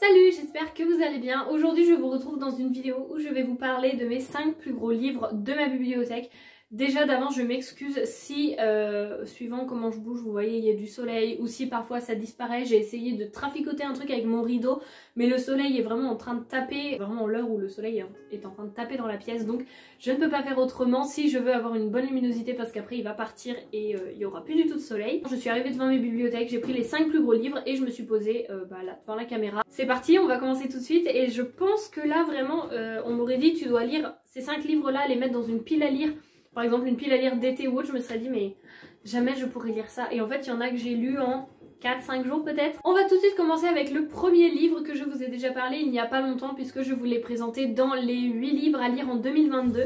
Salut, j'espère que vous allez bien. Aujourd'hui je vous retrouve dans une vidéo où je vais vous parler de mes 5 plus gros livres de ma bibliothèque. Déjà d'avance je m'excuse si, suivant comment je bouge, vous voyez il y a du soleil ou si parfois ça disparaît. J'ai essayé de traficoter un truc avec mon rideau mais le soleil est vraiment en train de taper, vraiment l'heure où le soleil est en train de taper dans la pièce, donc je ne peux pas faire autrement si je veux avoir une bonne luminosité parce qu'après il va partir et il n'y aura plus du tout de soleil. Je suis arrivée devant mes bibliothèques, j'ai pris les 5 plus gros livres et je me suis posée là devant la caméra. C'est parti, on va commencer tout de suite et je pense que là vraiment on m'aurait dit tu dois lire ces 5 livres là, les mettre dans une pile à lire. Par exemple une pile à lire d'été ou autre, je me serais dit mais jamais je pourrais lire ça. Et en fait il y en a que j'ai lu en 4-5 jours peut-être. On va tout de suite commencer avec le premier livre que je vous ai déjà parlé il n'y a pas longtemps puisque je vous l'ai présenté dans les 8 livres à lire en 2022.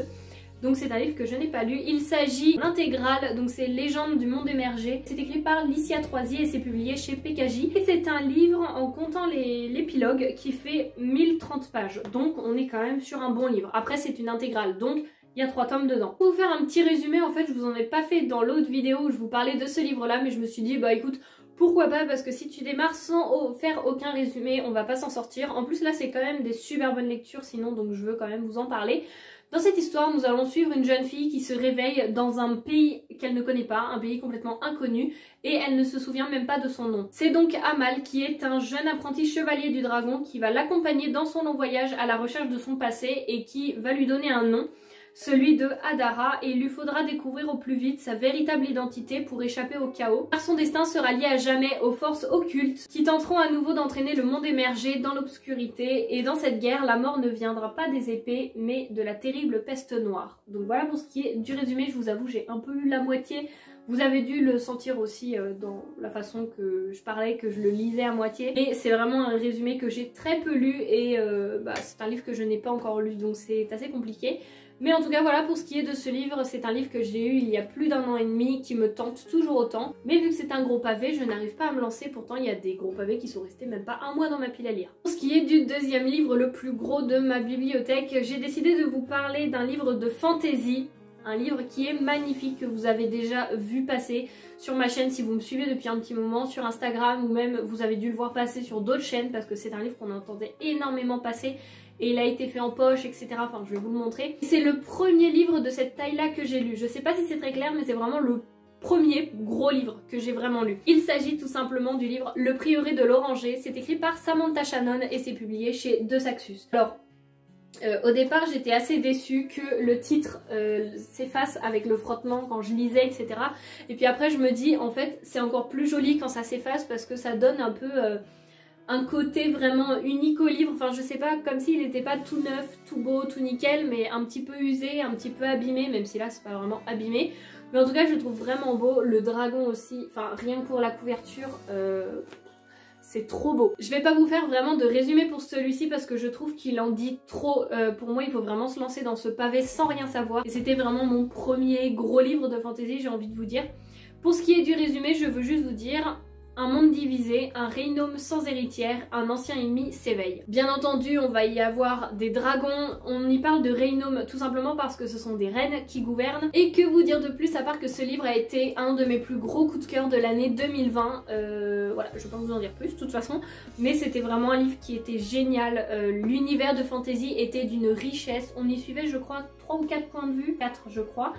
Donc c'est un livre que je n'ai pas lu. Il s'agit d'intégrale, donc c'est Légendes du monde émergé. C'est écrit par Licia Troisier et c'est publié chez PKJ. Et c'est un livre en comptant l'épilogue qui fait 1030 pages. Donc on est quand même sur un bon livre. Après c'est une intégrale, donc il y a 3 tomes dedans. Pour vous faire un petit résumé, en fait je vous en ai pas fait dans l'autre vidéo où je vous parlais de ce livre là, mais je me suis dit bah écoute, pourquoi pas, parce que si tu démarres sans faire aucun résumé, on va pas s'en sortir. En plus là c'est quand même des super bonnes lectures sinon, donc je veux quand même vous en parler. Dans cette histoire, nous allons suivre une jeune fille qui se réveille dans un pays qu'elle ne connaît pas, un pays complètement inconnu, et elle ne se souvient même pas de son nom. C'est donc Amal qui est un jeune apprenti chevalier du dragon qui va l'accompagner dans son long voyage à la recherche de son passé et qui va lui donner un nom, celui de Adara, et il lui faudra découvrir au plus vite sa véritable identité pour échapper au chaos, car son destin sera lié à jamais aux forces occultes qui tenteront à nouveau d'entraîner le monde émergé dans l'obscurité, et dans cette guerre, la mort ne viendra pas des épées, mais de la terrible peste noire. Donc voilà pour ce qui est du résumé, je vous avoue j'ai un peu eu la moitié, vous avez dû le sentir aussi dans la façon que je parlais, que je le lisais à moitié, et c'est vraiment un résumé que j'ai très peu lu, et c'est un livre que je n'ai pas encore lu, donc c'est assez compliqué. Mais en tout cas voilà pour ce qui est de ce livre, c'est un livre que j'ai eu il y a plus d'1 an et demi qui me tente toujours autant. Mais vu que c'est un gros pavé, je n'arrive pas à me lancer, pourtant il y a des gros pavés qui sont restés même pas 1 mois dans ma pile à lire. Pour ce qui est du deuxième livre, le plus gros de ma bibliothèque, j'ai décidé de vous parler d'un livre de fantasy. Un livre qui est magnifique, que vous avez déjà vu passer sur ma chaîne si vous me suivez depuis un petit moment, sur Instagram, ou même vous avez dû le voir passer sur d'autres chaînes parce que c'est un livre qu'on entendait énormément passer. Et il a été fait en poche, etc. Enfin, je vais vous le montrer. C'est le premier livre de cette taille-là que j'ai lu. Je sais pas si c'est très clair, mais c'est vraiment le premier gros livre que j'ai vraiment lu. Il s'agit tout simplement du livre Le Prieuré de l'Oranger. C'est écrit par Samantha Shannon et c'est publié chez De Saxus. Alors, au départ j'étais assez déçue que le titre s'efface avec le frottement quand je lisais, etc. Et puis après je me dis en fait c'est encore plus joli quand ça s'efface parce que ça donne un peu un côté vraiment unique au livre, enfin je sais pas, comme s'il n'était pas tout neuf, tout beau, tout nickel, mais un petit peu usé, un petit peu abîmé, même si là c'est pas vraiment abîmé. Mais en tout cas je le trouve vraiment beau, le dragon aussi, enfin rien que pour la couverture, c'est trop beau. Je vais pas vous faire vraiment de résumé pour celui-ci parce que je trouve qu'il en dit trop. Pour moi il faut vraiment se lancer dans ce pavé sans rien savoir. Et c'était vraiment mon premier gros livre de fantasy, j'ai envie de vous dire. Pour ce qui est du résumé, je veux juste vous dire... Un monde divisé, un royaume sans héritière, un ancien ennemi s'éveille. Bien entendu, on va y avoir des dragons, on y parle de royaume tout simplement parce que ce sont des reines qui gouvernent. Et que vous dire de plus à part que ce livre a été un de mes plus gros coups de cœur de l'année 2020. Voilà, je vais pas vous en dire plus de toute façon, mais c'était vraiment un livre qui était génial. L'univers de fantasy était d'une richesse, on y suivait je crois 3 ou 4 points de vue, 4 je crois.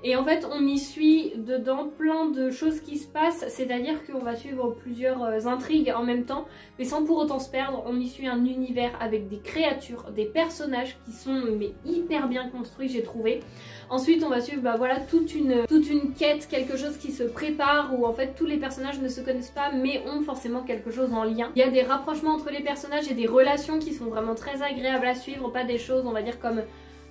Et en fait on y suit dedans plein de choses qui se passent, c'est-à-dire qu'on va suivre plusieurs intrigues en même temps, mais sans pour autant se perdre. On y suit un univers avec des créatures, des personnages qui sont mais hyper bien construits j'ai trouvé. Ensuite on va suivre voilà toute une quête, quelque chose qui se prépare où en fait tous les personnages ne se connaissent pas mais ont forcément quelque chose en lien. Il y a des rapprochements entre les personnages et des relations qui sont vraiment très agréables à suivre, pas des choses on va dire comme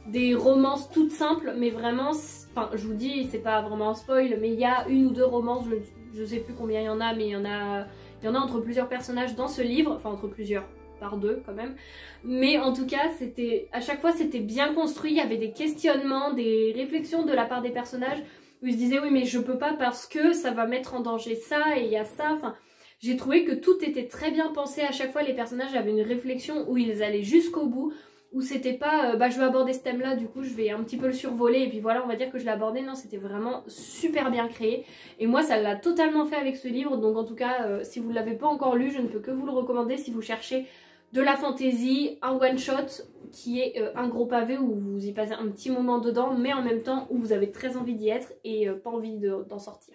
des romances toutes simples, mais vraiment, enfin je vous dis c'est pas vraiment un spoil, mais il y a 1 ou 2 romances, je sais plus combien il y en a, mais il y en a entre plusieurs personnages dans ce livre, enfin entre plusieurs, par 2 quand même. Mais en tout cas c'était, à chaque fois c'était bien construit, il y avait des questionnements, des réflexions de la part des personnages où ils se disaient oui mais je peux pas parce que ça va mettre en danger ça et il y a ça, enfin... J'ai trouvé que tout était très bien pensé, à chaque fois les personnages avaient une réflexion où ils allaient jusqu'au bout, où c'était pas je veux aborder ce thème là du coup je vais un petit peu le survoler et puis voilà on va dire que je l'ai abordé. Non, c'était vraiment super bien créé et moi ça l'a totalement fait avec ce livre. Donc en tout cas si vous ne l'avez pas encore lu, je ne peux que vous le recommander si vous cherchez de la fantaisie, un one shot qui est un gros pavé où vous y passez un petit moment dedans, mais en même temps où vous avez très envie d'y être et pas envie d'en sortir.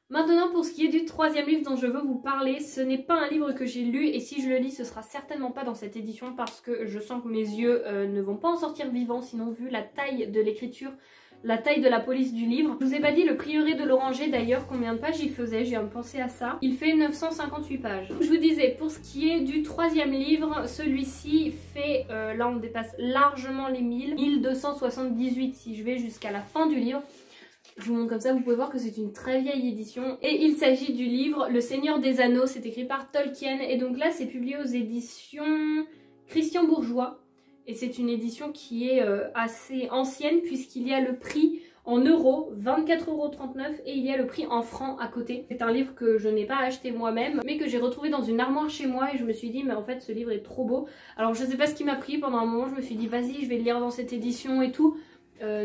Maintenant, pour ce qui est du troisième livre dont je veux vous parler, ce n'est pas un livre que j'ai lu et si je le lis, ce sera certainement pas dans cette édition parce que je sens que mes yeux ne vont pas en sortir vivants, sinon vu la taille de l'écriture, la taille de la police du livre. Je vous ai pas dit le prieuré de l'Oranger d'ailleurs, combien de pages il faisait, j'ai pensé à ça. Il fait 958 pages. Je vous disais, pour ce qui est du troisième livre, celui-ci fait, là on dépasse largement les 1278 si je vais jusqu'à la fin du livre. Je vous montre comme ça, vous pouvez voir que c'est une très vieille édition. Et il s'agit du livre Le Seigneur des Anneaux, c'est écrit par Tolkien. Et donc là, c'est publié aux éditions Christian Bourgeois. Et c'est une édition qui est assez ancienne puisqu'il y a le prix en euros, 24,39 € et il y a le prix en francs à côté. C'est un livre que je n'ai pas acheté moi-même, mais que j'ai retrouvé dans une armoire chez moi et je me suis dit, mais en fait, ce livre est trop beau. Alors je sais pas ce qui m'a pris, pendant un moment, je me suis dit, vas-y, je vais le lire dans cette édition et tout.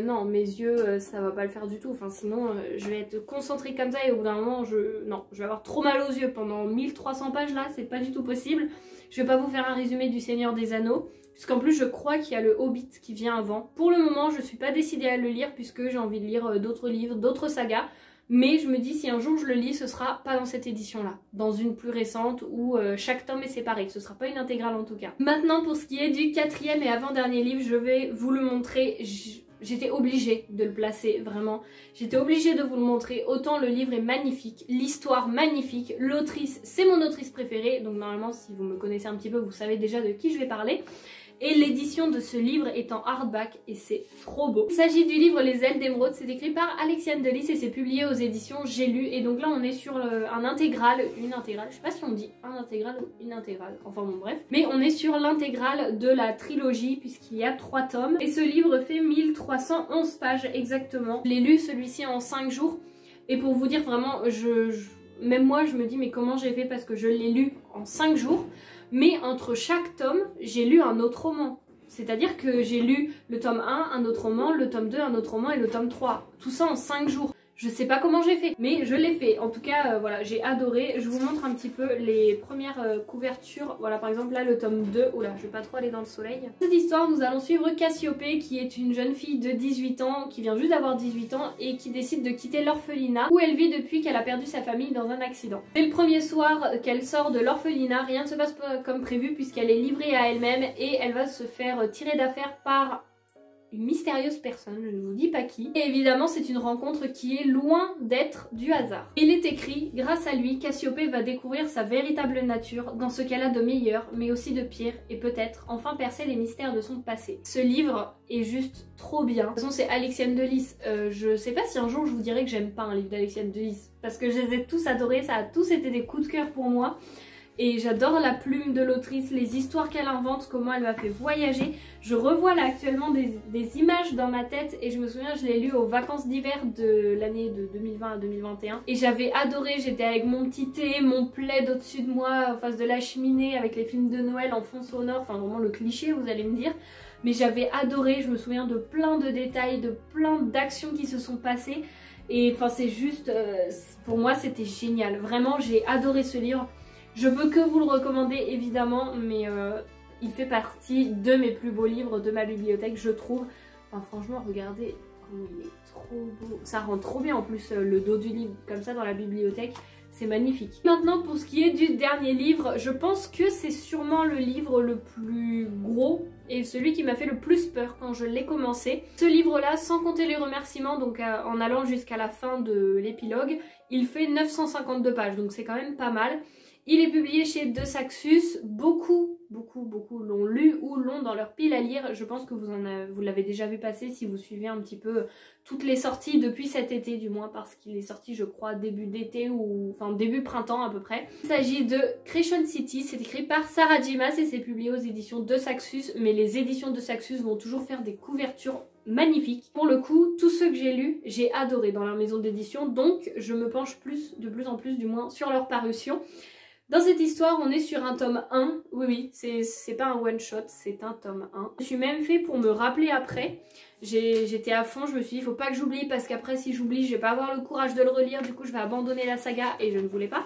Non, mes yeux, ça va pas le faire du tout. Enfin, sinon, je vais être concentrée comme ça et au bout d'un moment, non, je vais avoir trop mal aux yeux pendant 1300 pages là, c'est pas du tout possible. Je vais pas vous faire un résumé du Seigneur des Anneaux, puisqu'en plus, je crois qu'il y a le Hobbit qui vient avant. Pour le moment, je suis pas décidée à le lire puisque j'ai envie de lire d'autres livres, d'autres sagas. Mais je me dis, si un jour je le lis, ce sera pas dans cette édition-là, dans une plus récente où chaque tome est séparé. Ce sera pas une intégrale en tout cas. Maintenant, pour ce qui est du quatrième et avant-dernier livre, je vais vous le montrer. J'étais obligée de le placer, vraiment. J'étais obligée de vous le montrer. Autant le livre est magnifique, l'histoire magnifique, l'autrice, c'est mon autrice préférée. Donc normalement, si vous me connaissez un petit peu, vous savez déjà de qui je vais parler. Et l'édition de ce livre est en hardback et c'est trop beau. Il s'agit du livre Les Ailes d'Émeraude, c'est écrit par Alexiane Delis et c'est publié aux éditions J'ai lu. Et donc là on est sur un intégral, une intégrale, je sais pas si on dit un intégral ou une intégrale, enfin bon bref. Mais on est sur l'intégrale de la trilogie puisqu'il y a 3 tomes. Et ce livre fait 1311 pages exactement. Je l'ai lu celui-ci en 5 jours. Et pour vous dire vraiment, même moi je me dis mais comment j'ai fait parce que je l'ai lu en 5 jours. Mais entre chaque tome, j'ai lu un autre roman. C'est-à-dire que j'ai lu le tome 1, un autre roman, le tome 2, un autre roman et le tome 3. Tout ça en 5 jours. Je sais pas comment j'ai fait, mais je l'ai fait. En tout cas, voilà, j'ai adoré. Je vous montre un petit peu les premières couvertures. Voilà, par exemple, là, le tome 2. Oula, je vais pas trop aller dans le soleil. Cette histoire, nous allons suivre Cassiopée, qui est une jeune fille de 18 ans, qui vient juste d'avoir 18 ans, et qui décide de quitter l'orphelinat, où elle vit depuis qu'elle a perdu sa famille dans un accident. Dès le premier soir qu'elle sort de l'orphelinat, rien ne se passe pas comme prévu, puisqu'elle est livrée à elle-même, et elle va se faire tirer d'affaire par une mystérieuse personne, je ne vous dis pas qui. Et évidemment, c'est une rencontre qui est loin d'être du hasard. Il est écrit, grâce à lui, Cassiopée va découvrir sa véritable nature dans ce qu'elle a de meilleur, mais aussi de pire, et peut-être enfin percer les mystères de son passé. Ce livre est juste trop bien. De toute façon, c'est Alexiane Delis. Je sais pas si un jour je vous dirais que j'aime pas un livre d'Alexiane Delis, parce que je les ai tous adorés, ça a tous été des coups de cœur pour moi. Et j'adore la plume de l'autrice, les histoires qu'elle invente, comment elle m'a fait voyager. Je revois là actuellement des images dans ma tête et je me souviens, je l'ai lu aux vacances d'hiver de l'année de 2020 à 2021. Et j'avais adoré, j'étais avec mon petit thé, mon plaid au-dessus de moi, en face de la cheminée, avec les films de Noël en fond sonore, enfin vraiment le cliché vous allez me dire. Mais j'avais adoré, je me souviens de plein de détails, de plein d'actions qui se sont passées. Et enfin c'est juste, pour moi c'était génial. Vraiment j'ai adoré ce livre. Je peux que vous le recommander évidemment, mais il fait partie de mes plus beaux livres de ma bibliothèque, je trouve. Enfin franchement, regardez comment il est trop beau. Ça rend trop bien en plus le dos du livre comme ça dans la bibliothèque. C'est magnifique. Maintenant pour ce qui est du dernier livre, je pense que c'est sûrement le livre le plus gros et celui qui m'a fait le plus peur quand je l'ai commencé. Ce livre-là, sans compter les remerciements, donc en allant jusqu'à la fin de l'épilogue, il fait 952 pages, donc c'est quand même pas mal. Il est publié chez De Saxus, beaucoup l'ont lu ou l'ont dans leur pile à lire. Je pense que vous l'avez déjà vu passer si vous suivez un petit peu toutes les sorties depuis cet été du moins, parce qu'il est sorti je crois début d'été ou enfin début printemps à peu près. Il s'agit de Crescent City, c'est écrit par Sarah J. Maas et c'est publié aux éditions De Saxus, mais les éditions De Saxus vont toujours faire des couvertures magnifiques. Pour le coup, tous ceux que j'ai lus, j'ai adoré dans leur maison d'édition, donc je me penche de plus en plus du moins sur leur parution. Dans cette histoire, on est sur un tome 1, oui, c'est pas un one shot, c'est un tome 1. Je suis même fait pour me rappeler après, j'étais à fond, je me suis dit il faut pas que j'oublie parce qu'après si j'oublie je vais pas avoir le courage de le relire, du coup je vais abandonner la saga et je ne voulais pas.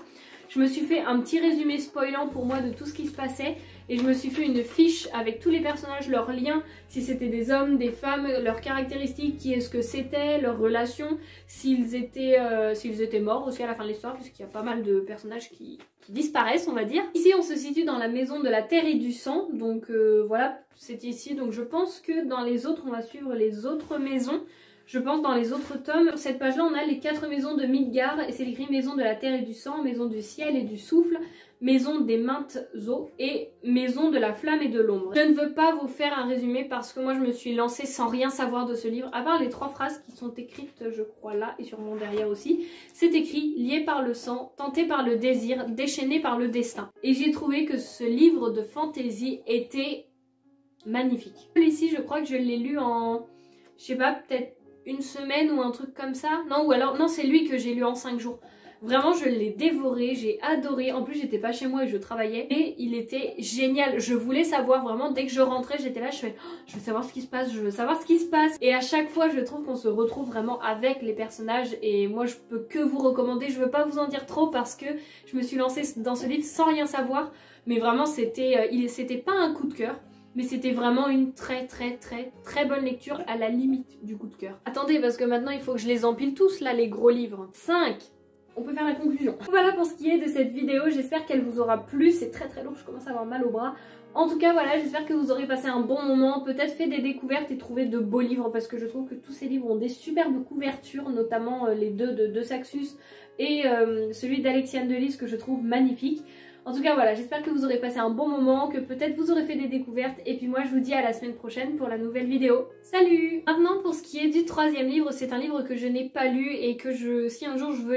Je me suis fait un petit résumé spoilant pour moi de tout ce qui se passait et je me suis fait une fiche avec tous les personnages, leurs liens, si c'était des hommes, des femmes, leurs caractéristiques, qui est-ce que c'était, leurs relations, s'ils étaient morts aussi à la fin de l'histoire, puisqu'il y a pas mal de personnages qui disparaissent, on va dire. Ici on se situe dans la maison de la terre et du sang, donc voilà, c'est ici, donc je pense que dans les autres on va suivre les autres maisons. Je pense dans les autres tomes. Sur cette page-là, on a les 4 maisons de Midgard et c'est écrit maison de la terre et du sang, maison du ciel et du souffle, maison des maintes eaux et maison de la flamme et de l'ombre. Je ne veux pas vous faire un résumé parce que moi je me suis lancée sans rien savoir de ce livre, à part les 3 phrases qui sont écrites, je crois là et sur mon derrière aussi. C'est écrit « Lié par le sang, tenté par le désir, déchaîné par le destin ». Et j'ai trouvé que ce livre de fantaisie était magnifique. Ici, je crois que je l'ai lu en, je sais pas, peut-être une semaine ou un truc comme ça. Non, ou alors, non, c'est lui que j'ai lu en 5 jours. Vraiment, je l'ai dévoré, j'ai adoré. En plus, j'étais pas chez moi et je travaillais. Et il était génial. Je voulais savoir vraiment, dès que je rentrais, j'étais là, je fais oh, je veux savoir ce qui se passe, je veux savoir ce qui se passe. Et à chaque fois, je trouve qu'on se retrouve vraiment avec les personnages. Et moi, je peux que vous recommander. Je veux pas vous en dire trop parce que je me suis lancée dans ce livre sans rien savoir. Mais vraiment, c'était pas un coup de cœur. Mais c'était vraiment une très bonne lecture, à la limite du coup de cœur. Attendez, parce que maintenant il faut que je les empile tous là, les gros livres. 5. On peut faire la conclusion. Voilà pour ce qui est de cette vidéo, j'espère qu'elle vous aura plu. C'est très lourd, je commence à avoir mal au bras. En tout cas voilà, j'espère que vous aurez passé un bon moment, peut-être fait des découvertes et trouvé de beaux livres, parce que je trouve que tous ces livres ont des superbes couvertures, notamment les deux de Saxus et celui d'Alexiane de Lys que je trouve magnifique. En tout cas voilà, j'espère que vous aurez passé un bon moment, que peut-être vous aurez fait des découvertes et puis moi je vous dis à la semaine prochaine pour la nouvelle vidéo. Salut! Maintenant pour ce qui est du 3e livre, c'est un livre que je n'ai pas lu et que si un jour je veux